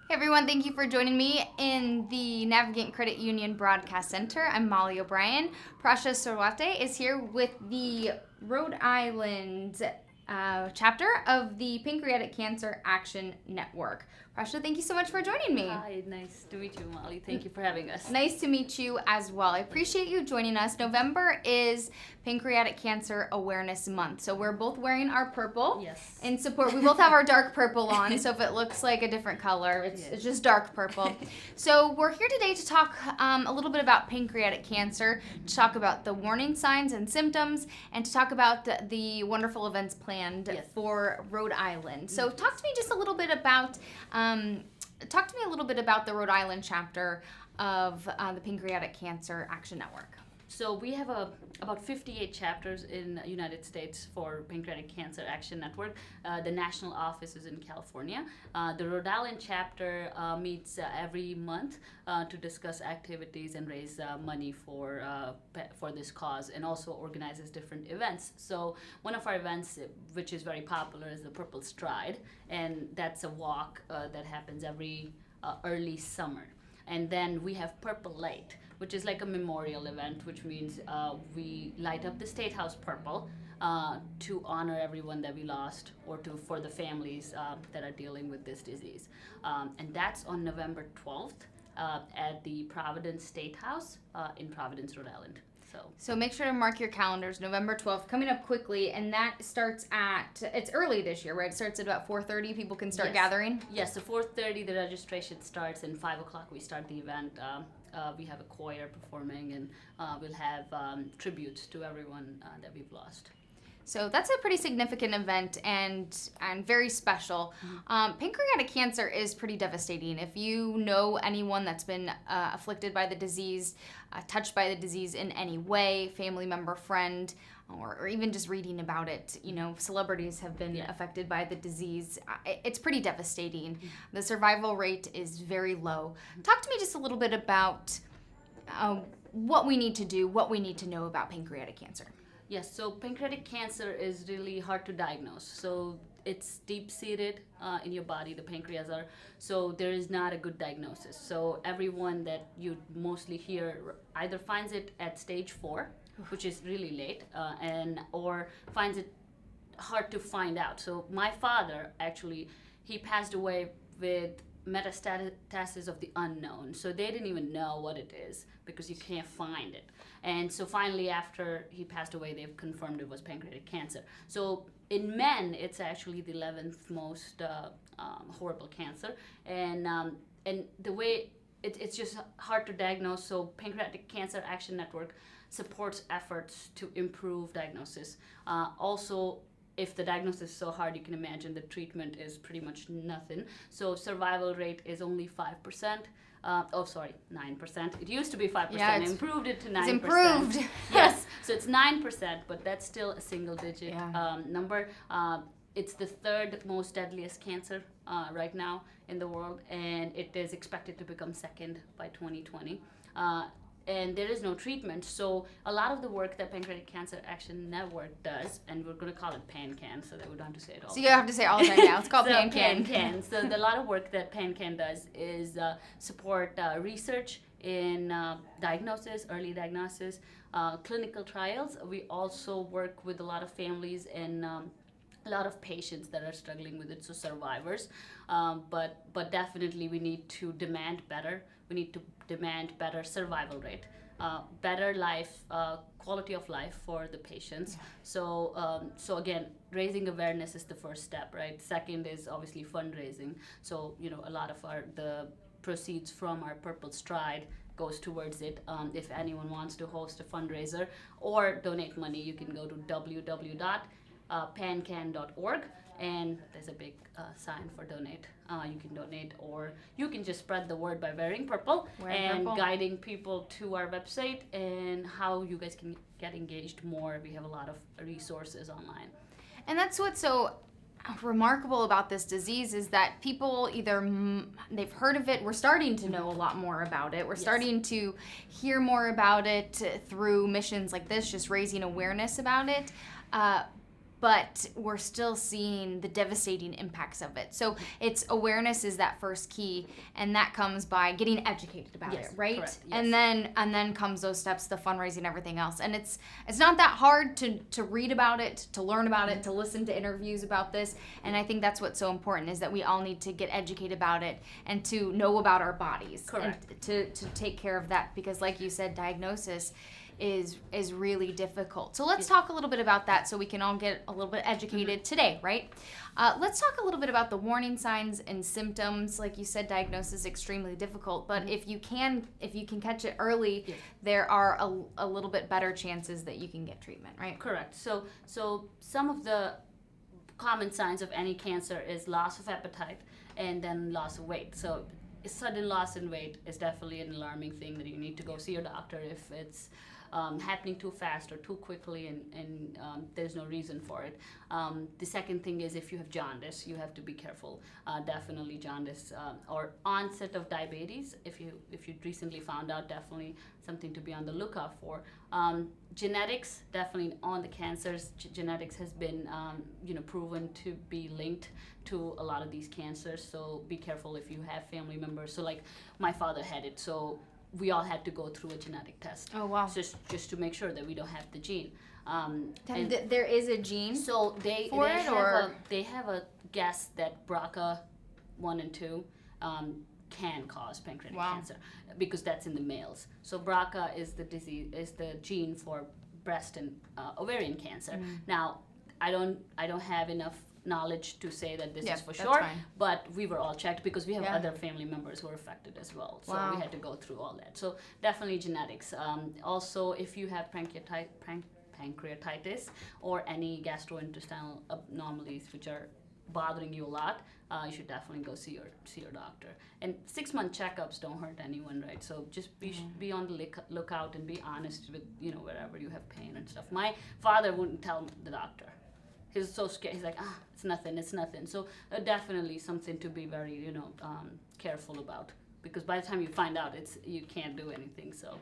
Hey everyone, thank you for joining me in the Navigant Credit Union Broadcast Center. I'm Molly O'Brien. Prasha Sarwate is here with the Rhode Island chapter of the Pancreatic Cancer Action Network. Prasha, thank you so much for joining me. Hi, nice to meet you, Molly. Thank you for having us. Nice to meet you as well. I appreciate you joining us. November is Pancreatic Cancer Awareness Month, so we're both wearing our purple. Yes. In support. We both have our dark purple on, so if it looks like a different color, it's just dark purple. So we're here today to talk a little bit about pancreatic cancer, to talk about the warning signs and symptoms, and to talk about the wonderful events planned for Rhode Island. So talk to me just a little bit about the Rhode Island chapter of the Pancreatic Cancer Action Network. So we have about 58 chapters in the United States for Pancreatic Cancer Action Network. The national office is in California. The Rhode Island chapter meets every month to discuss activities and raise money for this cause, and also organizes different events. So one of our events, which is very popular, is the Purple Stride, and that's a walk that happens every early summer. And then we have Purple Light, which is like a memorial event, which means we light up the State House purple to honor everyone that we lost, or for the families that are dealing with this disease. And that's on November 12th at the Providence State House in Providence, Rhode Island. So make sure to mark your calendars, November 12th, coming up quickly, and that starts it's early this year, right? It starts at about 4:30, people can start gathering? Yes, so 4:30 the registration starts, and 5 o'clock we start the event. We have a choir performing, and we'll have tributes to everyone that we've lost. So that's a pretty significant event and very special. Pancreatic cancer is pretty devastating. If you know anyone that's been afflicted by the disease, touched by the disease in any way, family member, friend, or even just reading about it, celebrities have been affected by the disease. It's pretty devastating. The survival rate is very low. Talk to me just a little bit about what we need to do, what we need to know about pancreatic cancer. Yes, so pancreatic cancer is really hard to diagnose. So it's deep-seated in your body, the pancreas are, so there is not a good diagnosis. So everyone that you mostly hear either finds it at stage 4, which is really late, or finds it hard to find out. So my father, actually, he passed away with metastasis of the unknown. So they didn't even know what it is because you can't find it. And so finally, after he passed away, they've confirmed it was pancreatic cancer. So in men, it's actually the 11th most horrible cancer. And the way it's just hard to diagnose. So Pancreatic Cancer Action Network supports efforts to improve diagnosis. Also, if the diagnosis is so hard, you can imagine the treatment is pretty much nothing. So survival rate is only 5%. 9%. It used to be 5%. Yeah, Improved it to 9%. It's improved. Yes, so it's 9%, but that's still a single-digit number. It's the 3rd most deadliest cancer right now in the world, and it is expected to become 2nd by 2020. And there is no treatment. So a lot of the work that Pancreatic Cancer Action Network does, and we're going to call it PanCan, so that we don't have to say it all. So you have to say it all the time now. It's called so PanCan. PanCan. So a lot of work that PanCan does is support research in diagnosis, early diagnosis, clinical trials. We also work with a lot of families and a lot of patients that are struggling with it, so survivors. But definitely we need to demand better. We need to demand better survival rate, better life, quality of life for the patients. So again, raising awareness is the first step, right? Second is obviously fundraising. So a lot of the proceeds from our Purple Stride goes towards it. If anyone wants to host a fundraiser or donate money, you can go to www.pancan.org, and there's a big sign for donate. You can donate, or you can just spread the word by wearing purple guiding people to our website and how you guys can get engaged more. We have a lot of resources online. And that's what's so remarkable about this disease is that people either they've heard of it, we're starting to know a lot more about it, we're starting to hear more about it through missions like this, just raising awareness about it, but we're still seeing the devastating impacts of it. So it's awareness is that first key, and that comes by getting educated about it, right? Correct, yes. And then comes those steps, the fundraising, everything else. And it's not that hard to read about it, to learn about it, to listen to interviews about this. And I think that's what's so important, is that we all need to get educated about it and to know about our bodies. Correct. And to take care of that, because like you said, diagnosis is really difficult. So let's talk a little bit about that, so we can all get a little bit educated today, right? Let's talk a little bit about the warning signs and symptoms. Like you said, diagnosis is extremely difficult, but if you can catch it early, there are a little bit better chances that you can get treatment, right? Correct. So some of the common signs of any cancer is loss of appetite and then loss of weight. So a sudden loss in weight is definitely an alarming thing that you need to go see your doctor if it's happening too fast or too quickly, and there's no reason for it. The second thing is, if you have jaundice, you have to be careful. Definitely jaundice or onset of diabetes. If you recently found out, definitely something to be on the lookout for. Genetics, definitely on the cancers. Genetics has been proven to be linked to a lot of these cancers. So be careful if you have family members. So like my father had it, so we all had to go through a genetic test. Oh wow! Just to make sure that we don't have the gene. There is a gene. So they have a guess that BRCA 1 and 2 can cause pancreatic cancer, because that's in the males. So BRCA is the gene for breast and ovarian cancer. Now I don't have enough knowledge to say that this is for sure, but we were all checked because we have other family members who are affected as well, so we had to go through all that. So definitely genetics. Also, if you have pancreatitis or any gastrointestinal anomalies which are bothering you a lot, you should definitely go see your doctor. And 6-month checkups don't hurt anyone, right? So just be on the lookout and be honest with wherever you have pain and stuff. My father wouldn't tell the doctor. He was so scared. He's like, it's nothing. So definitely something to be very, careful about, because by the time you find out, you can't do anything. So.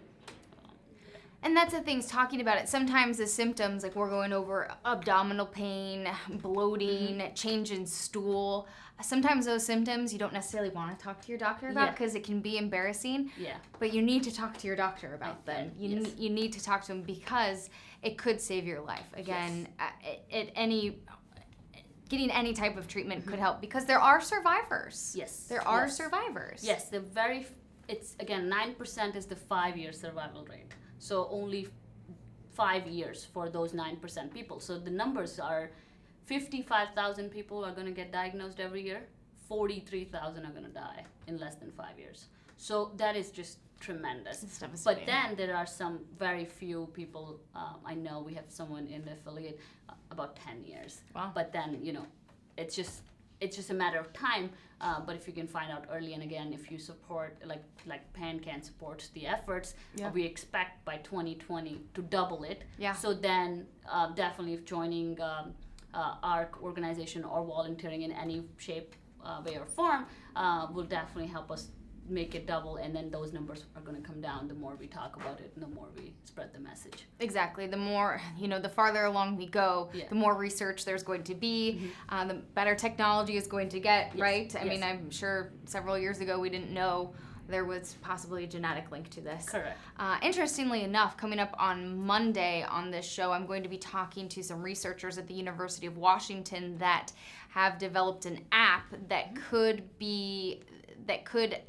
And that's the thing, is talking about it. Sometimes the symptoms, like we're going over abdominal pain, bloating, change in stool. Sometimes those symptoms you don't necessarily want to talk to your doctor about, because it can be embarrassing. Yeah. But you need to talk to your doctor about them. You need to talk to him, because it could save your life. Again, getting any type of treatment could help, because there are survivors. Yes. There are survivors. Yes. It's again 9% is the 5-year survival rate. So only 5 years for those 9% people. So the numbers are 55,000 people are going to get diagnosed every year. 43,000 are going to die in less than 5 years. So that is just tremendous. But then there are some very few people. I know we have someone in the affiliate about 10 years. Wow. But then it's just a matter of time. But if you can find out early, and again, if you support, like PanCan supports the efforts, we expect by 2020 to double it. Yeah. So then definitely, if joining our organization or volunteering in any shape, way, or form will definitely help us make it double, and then those numbers are going to come down the more we talk about it and the more we spread the message. Exactly. The more, the farther along we go, the more research there's going to be, the better technology is going to get, right? I mean, I'm sure several years ago we didn't know there was possibly a genetic link to this. Correct. Interestingly enough, coming up on Monday on this show, I'm going to be talking to some researchers at the University of Washington that have developed an app that could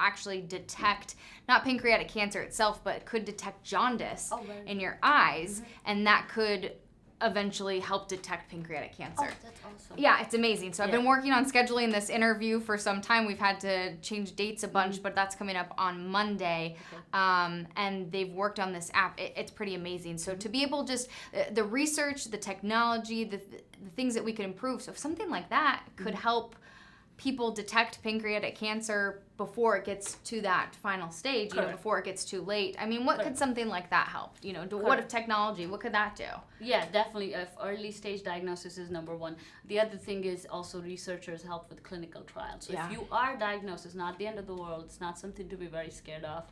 actually detect, not pancreatic cancer itself, but could detect jaundice in your eyes, and that could eventually help detect pancreatic cancer. Oh, that's awesome. Yeah, it's amazing. So I've been working on scheduling this interview for some time. We've had to change dates a bunch, but that's coming up on Monday. Okay. And they've worked on this app. It's pretty amazing. So to be able just, the research, the technology, the things that we could improve. So if something like that could help people detect pancreatic cancer before it gets to that final stage, before it gets too late. I mean, what could something like that help? What if technology, what could that do? Yeah, definitely. If early stage diagnosis is number one. The other thing is also researchers help with clinical trials. So if you are diagnosed, it's not the end of the world. It's not something to be very scared of.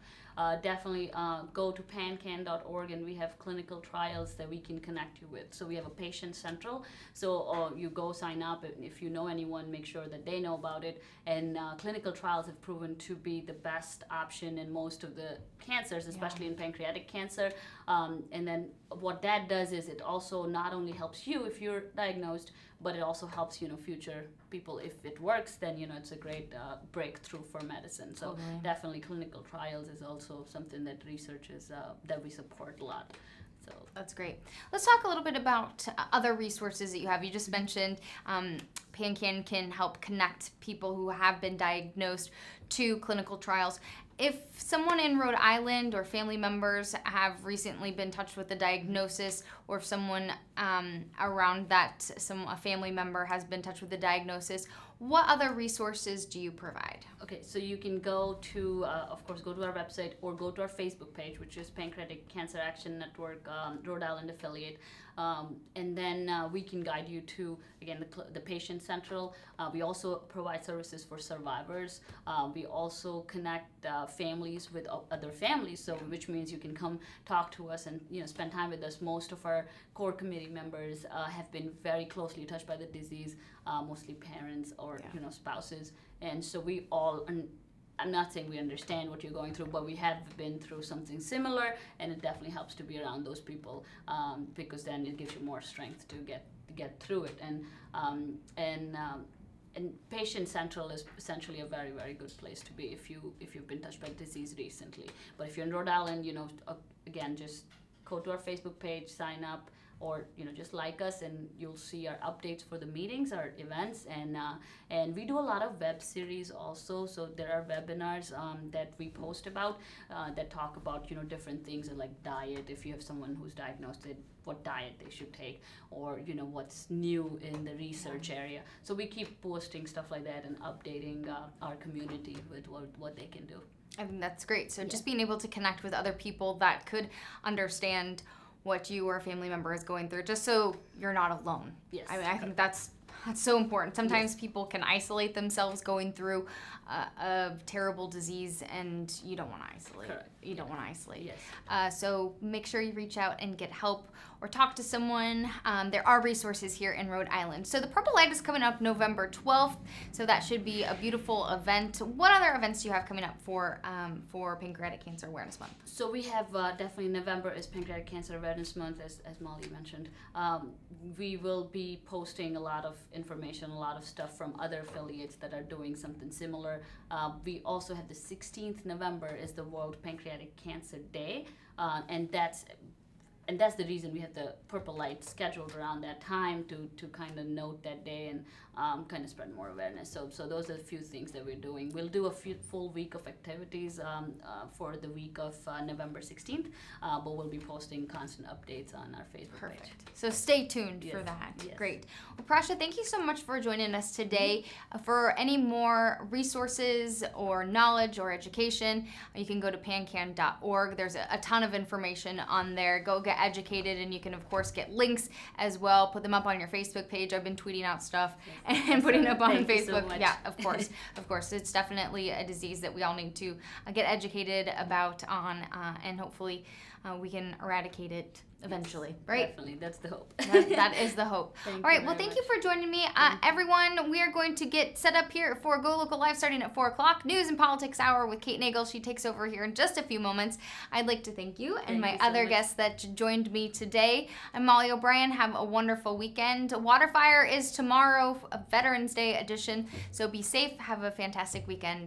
definitely go to pancan.org, and we have clinical trials that we can connect you with. So we have a patient central. So you go sign up, and if you know anyone, make sure that they know about it. And clinical trials have proven to be the best option in most of the cancers, especially in pancreatic cancer. And then what that does is it also not only helps you if you're diagnosed, but it also helps future people. If it works, then it's a great breakthrough for medicine. So definitely clinical trials is also something that research is that we support a lot. So that's great. Let's talk a little bit about other resources that you have. You just mentioned PanCan can help connect people who have been diagnosed to clinical trials. If someone in Rhode Island or family members have recently been touched with the diagnosis, or if someone around that, a family member has been touched with the diagnosis, what other resources do you provide? Okay, so you can go to, of course, go to our website or go to our Facebook page, which is Pancreatic Cancer Action Network, Rhode Island affiliate. And then we can guide you to, again, the Patient Central. We also provide services for survivors. We also connect families with other families, so which means you can come talk to us and spend time with us. Most of our core committee members have been very closely touched by the disease, mostly parents or spouses, and so we all. I'm not saying we understand what you're going through, but we have been through something similar, and it definitely helps to be around those people because then it gives you more strength to get through it. And Patient Central is essentially a very, very good place to be if you've been touched by disease recently. But if you're in Rhode Island, again, just go to our Facebook page, sign up, or just like us, and you'll see our updates for the meetings, our events, and we do a lot of web series also. So there are webinars that we post about that talk about different things like diet. If you have someone who's diagnosed, what diet they should take, or what's new in the research area. So we keep posting stuff like that and updating our community with what they can do. I think that's great. So just being able to connect with other people that could understand what you or a family member is going through, just so you're not alone. Yes. I mean, I think that's so important. Sometimes people can isolate themselves going through a terrible disease, and you don't want to isolate. Correct. You don't want to isolate. Yes. So make sure you reach out and get help or talk to someone. There are resources here in Rhode Island. So the Purple Light is coming up November 12th, so that should be a beautiful event. What other events do you have coming up for Pancreatic Cancer Awareness Month? So we have definitely November is Pancreatic Cancer Awareness Month, as Molly mentioned. We will be posting a lot of information, a lot of stuff from other affiliates that are doing something similar. We also have the 16th November is the World Pancreatic Cancer Day, and that's the reason we have the Purple Light scheduled around that time to kind of note that day and kind of spread more awareness. So those are a few things that we're doing. We'll do a full week of activities for the week of November 16th, but we'll be posting constant updates on our Facebook page. So stay tuned for that. Yes. Great. Well, Prasha, thank you so much for joining us today. For any more resources or knowledge or education, you can go to pancan.org. There's a ton of information on there. Go get educated, and you can, of course, get links as well. Put them up on your Facebook page. I've been tweeting out stuff and putting it up on Thank you Facebook. so much. Yeah, of course. Of course. It's definitely a disease that we all need to get educated about and hopefully we can eradicate it eventually, right? Definitely, that's the hope. That is the hope. All right, well, thank you for joining me. Everyone, we are going to get set up here for Go Local Live starting at 4 o'clock. News and Politics Hour with Kate Nagel. She takes over here in just a few moments. I'd like to thank you and my other guests that joined me today. I'm Molly O'Brien. Have a wonderful weekend. Waterfire is tomorrow, a Veterans Day edition, so be safe. Have a fantastic weekend.